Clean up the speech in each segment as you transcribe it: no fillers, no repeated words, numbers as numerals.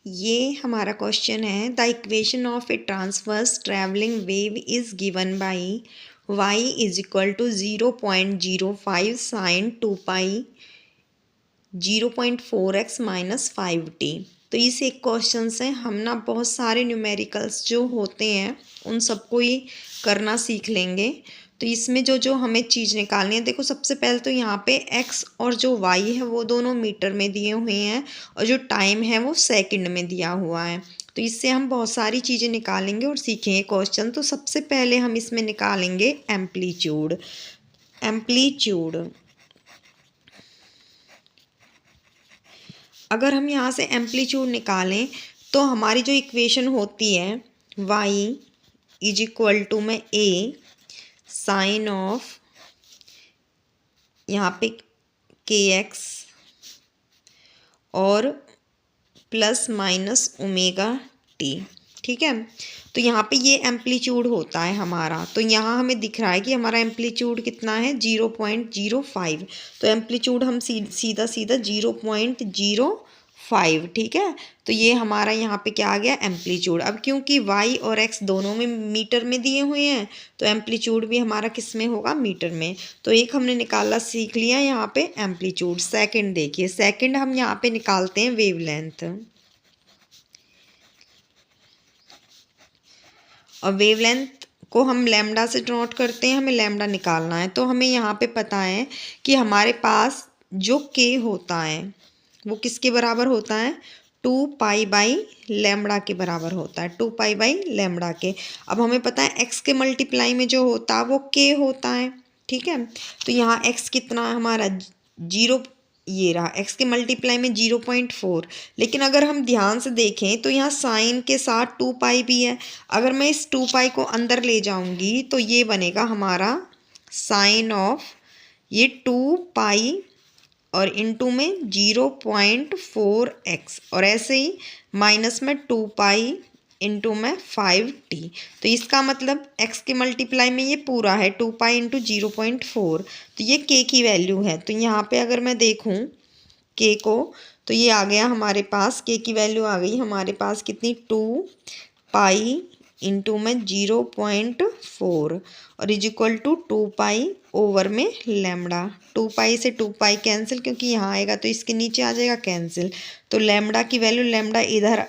ये हमारा क्वेश्चन है। The equation of a transverse travelling wave is given by y is equal to 0.05 sine 2 pi 0.4x minus 5t। तो इस एक question से हम ना बहुत सारे न्यूमेरिकल्स जो होते हैं उन सबको ही करना सीख लेंगे। तो इसमें जो जो हमें चीज़ निकालनी है, देखो सबसे पहले तो यहाँ पे x और जो y है वो दोनों मीटर में दिए हुए हैं और जो टाइम है वो सेकंड में दिया हुआ है। तो इससे हम बहुत सारी चीज़ें निकालेंगे और सीखेंगे क्वेश्चन। तो सबसे पहले हम इसमें निकालेंगे एम्पलीट्यूड। अगर हम यहाँ से एम्पलीट्यूड निकालें तो हमारी जो इक्वेशन होती है y इज इक्वल टू में a साइन ऑफ यहाँ पे kx और प्लस माइनस ओमेगा t। ठीक है, तो यहाँ पे ये एम्पलीट्यूड होता है हमारा। तो यहाँ हमें दिख रहा है कि हमारा एम्पलीट्यूड कितना है 0.05। तो एम्पलीट्यूड हम सीधा 0.05। ठीक है, तो ये हमारा यहाँ पे क्या आ गया एम्पलीट्यूड। अब क्योंकि y और x दोनों में मीटर में दिए हुए हैं तो एम्पलीट्यूड भी हमारा किस में होगा, मीटर में। तो एक हमने निकाला सीख लिया यहाँ पे एम्पलीट्यूड। सेकंड देखिए, सेकंड हम यहाँ पे निकालते हैं वेवलेंथ। और वेवलेंथ को हम लैम्डा से डिनोट करते हैं, हमें लैम्डा निकालना है। तो हमें यहाँ पे पता है कि हमारे पास जो k होता है वो किसके बराबर होता है, 2 पाई बाई लैम्डा के बराबर होता है, 2 पाई बाई लैम्डा के। अब हमें पता है x के मल्टीप्लाई में जो होता है वो k होता है। ठीक है, तो यहाँ x कितना है हमारा 0, ये रहा x के मल्टीप्लाई में 0.4। लेकिन अगर हम ध्यान से देखें तो यहाँ साइन के साथ 2 पाई भी है। अगर मैं इस 2 पाई को अंदर ले जाऊंगी तो ये बनेगा हमारा साइन ऑफ ये 2 पाई और इनटू में 0.4x और ऐसे ही माइनस में 2 पाई इंटू में 5t। तो इसका मतलब x के मल्टीप्लाई में ये पूरा है 2 पाई इंटू 0.4। तो ये k की वैल्यू है। तो यहाँ पे अगर मैं देखूँ k को तो ये आ गया हमारे पास, k की वैल्यू आ गई हमारे पास कितनी, 2 पाई इंटू में 0.4 और is equal to 2 pi over में लैम्डा। 2 पाई से 2 पाई कैंसिल, क्योंकि यहाँ आएगा तो इसके नीचे आ जाएगा कैंसिल। तो लैम्डा की वैल्यू, लैम्डा इधर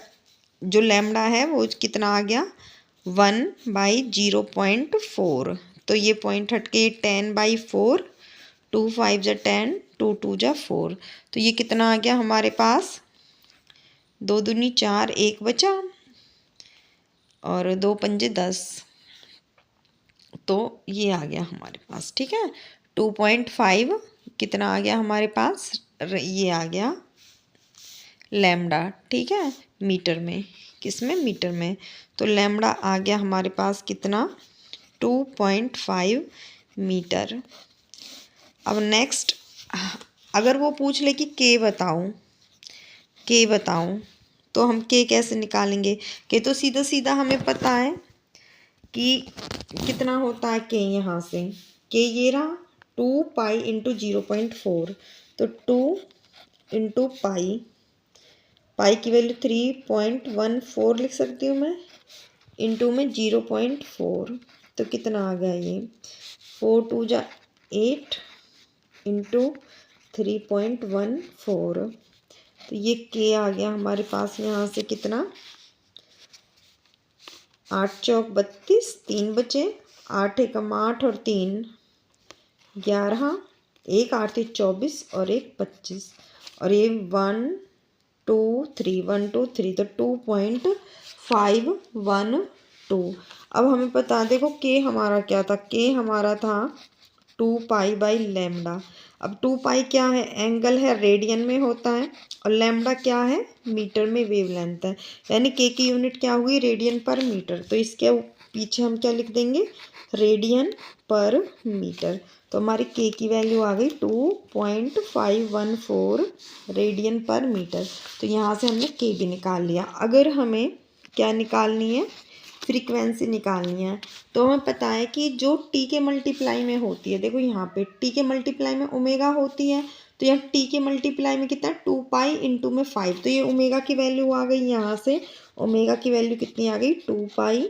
जो लैम्डा है वो कितना आ गया 1/0.4। तो ये पॉइंट हटके 10/4, 2 5 जा 10, 2 2 जा 4। तो ये कितना आ गया हमारे पास, 2 दूनी 4, 1 बचा और 2 पंजे 10। तो ये आ गया हमारे पास। ठीक है, 2.5 कितना आ गया हमारे पास, ये आ गया लैम्डा। ठीक है, मीटर में, किस में, मीटर में। तो लैम्डा आ गया हमारे पास कितना, 2.5 मीटर। अब नेक्स्ट अगर वो पूछ ले कि के बताऊं तो हम के कैसे निकालेंगे। के तो सीधा सीधा हमें पता है कि कितना होता है के, यहाँ से के ये रहा 2 पाई इंटू 0.4। तो 2 इंटू पाई की वैल्यू 3.14 लिख सकती हूँ मैं, इंटू में 0.4। तो कितना आ गया ये, 4 2 जा 8 इंटू 3.14। तो ये के आ गया हमारे पास यहाँ से कितना, 8 चौक 32, 3 बचे, 8 एकम 8 और 3 11, 1 8 3 24 और 1 25 और ये 1 2 3 1 2 3, तो 2.512। अब हमें पता, देखो के हमारा क्या था, के हमारा था 2 पाई बाई लैम्डा। अब 2 पाई क्या है, एंगल है, रेडियन में होता है, और लैम्डा क्या है, मीटर में वेवलेंथ है। यानी के की यूनिट क्या हुई, रेडियन पर मीटर। तो इसके पीछे हम क्या लिख देंगे, रेडियन पर मीटर। तो हमारी के की वैल्यू आ गई 2.514 रेडियन पर मीटर। तो यहाँ से हमने के भी निकाल लिया। अगर हमें क्या निकालनी है, फ्रीक्वेंसी निकालनी है, तो हमें पता है कि जो टी के मल्टीप्लाई में होती है, देखो यहाँ पे टी के मल्टीप्लाई में ओमेगा होती है, तो यहाँ टी के मल्टीप्लाई में कितना 2 पाई इंटू में 5, तो ये ओमेगा की वैल्यू आ गई। यहाँ से ओमेगा की वैल्यू कितनी आ गई 2 पाई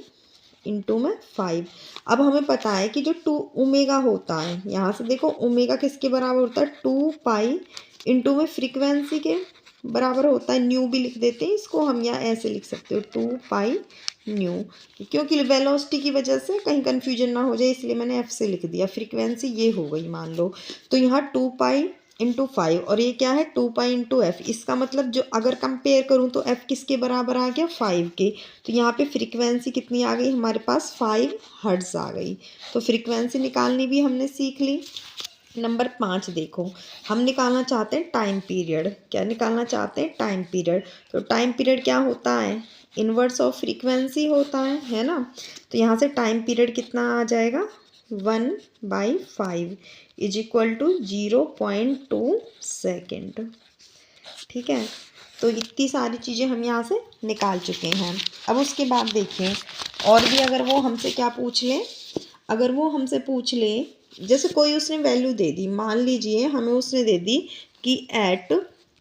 इंटू में 5। अब हमें पता है कि जो 2 ओमेगा होता है, यहाँ से देखो ओमेगा किसके बराबर होता है 2 पाई इंटू में फ्रीक्वेंसी के बराबर होता है। न्यू भी लिख देते हैं इसको हम, या ऐसे लिख सकते हो 2 पाई न्यू, क्योंकि वेलोसिटी की वजह से कहीं कन्फ्यूजन ना हो जाए इसलिए मैंने एफ से लिख दिया। फ्रीक्वेंसी ये हो गई मान लो, तो यहाँ 2 पाई इंटू 5 और ये क्या है 2 पाई इंटू एफ। इसका मतलब जो अगर कंपेयर करूँ तो एफ किसके बराबर आ गया 5 के। तो यहाँ पे फ्रीक्वेंसी कितनी आ गई हमारे पास 5 हर्ट्ज़ आ गई। तो फ्रीक्वेंसी निकालनी भी हमने सीख ली। नंबर 5 देखो, हम निकालना चाहते हैं टाइम पीरियड। क्या निकालना चाहते हैं टाइम पीरियड। तो टाइम पीरियड क्या होता है इन्वर्स ऑफ फ्रीक्वेंसी होता है ना। तो यहाँ से टाइम पीरियड कितना आ जाएगा 1/5 इज इक्वल टू 0.2 सेकेंड। ठीक है, तो इतनी सारी चीज़ें हम यहाँ से निकाल चुके हैं। अब उसके बाद देखिए और भी अगर वो हमसे क्या पूछ ले, अगर वो हमसे पूछ ले जैसे कोई उसने वैल्यू दे दी, मान लीजिए हमें उसने दे दी कि at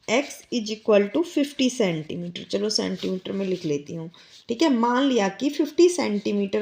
x is equal to 50 centimetre, चलो सेंटीमीटर में लिख लेती हूँ। ठीक है, मान लिया कि 50 सेंटीमीटर